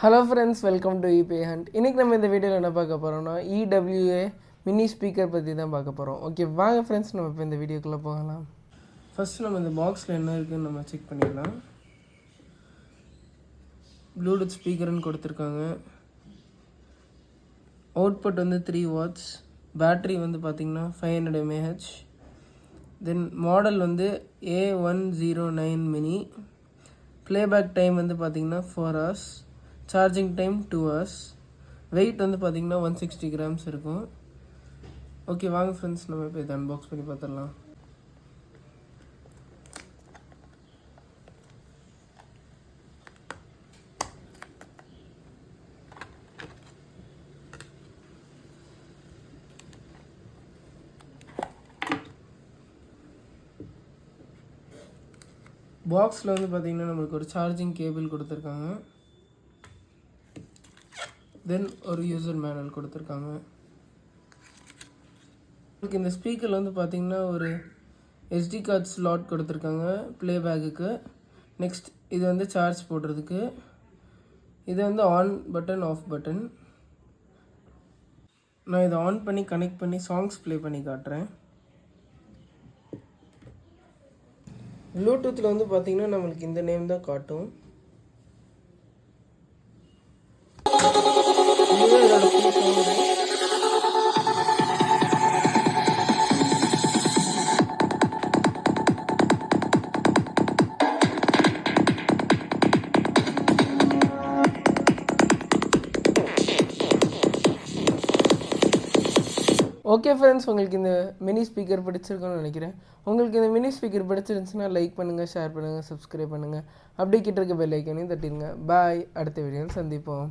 Hello friends, welcome to eBay Hunt. இன்றைக்கி நம்ம இந்த வீடியோவில் என்ன பார்க்க போகிறோம்னா EWA மினி ஸ்பீக்கர் பற்றி தான் பார்க்க போகிறோம். ஓகே வாங்க ஃப்ரெண்ட்ஸ், நம்ம இப்போ இந்த வீடியோக்குள்ளே போகலாம். ஃபஸ்ட்டு நம்ம இந்த பாக்ஸில் என்ன இருக்குதுன்னு நம்ம செக் பண்ணிடலாம். ப்ளூடூத் ஸ்பீக்கர்னு கொடுத்துருக்காங்க. அவுட்புட் வந்து 3 watts. பேட்ரி வந்து பார்த்திங்கன்னா 500 mAh. தென் மாடல் வந்து A109 மினி. ப்ளேபேக் டைம் வந்து பார்த்திங்கன்னா 4 hours. Charging time 2 hours. Weight வந்து பார்த்திங்கன்னா 160 grams இருக்கும். ஓகே வாங்க ஃப்ரெண்ட்ஸ், நம்ம இப்போ இதை அன்பாக்ஸ் பண்ணி பார்த்துடலாம். பாக்ஸில் வந்து பார்த்திங்கன்னா நம்மளுக்கு ஒரு சார்ஜிங் கேபிள் கொடுத்துருக்காங்க. தென் ஒரு யூசர் மேனுவல் கொடுத்துருக்காங்க. உங்களுக்கு இந்த ஸ்பீக்கரில் வந்து பார்த்திங்கன்னா ஒரு SD கார்ட் ஸ்லாட் கொடுத்துருக்காங்க ப்ளேபேக்குக்கு. நெக்ஸ்ட் இது வந்து சார்ஜ் போடுறதுக்கு. இது வந்து ஆன் பட்டன், ஆஃப் பட்டன். நான் இதை ஆன் பண்ணி கனெக்ட் பண்ணி சாங்ஸ் ப்ளே பண்ணி காட்டுறேன். ப்ளூடூத்தில் வந்து பார்த்திங்கன்னா நம்மளுக்கு இந்த நேம் தான் காட்டும். ஓகே ஃப்ரெண்ட்ஸ், உங்களுக்கு இந்த மினி ஸ்பீக்கர் பிடிச்சிருக்குன்னு நினைக்கிறேன். உங்களுக்கு இந்த மினி ஸ்பீக்கர் பிடிச்சிருந்துச்சுன்னா லைக் பண்ணுங்கள், ஷேர் பண்ணுங்கள், சப்ஸ்கிரைப் பண்ணுங்கள். அப்படியே கிட்ட இருக்க பெல் ஐக்கானையும் தட்டிடுங்க. பாய். அடுத்த வீடியோவில் சந்திப்போம்.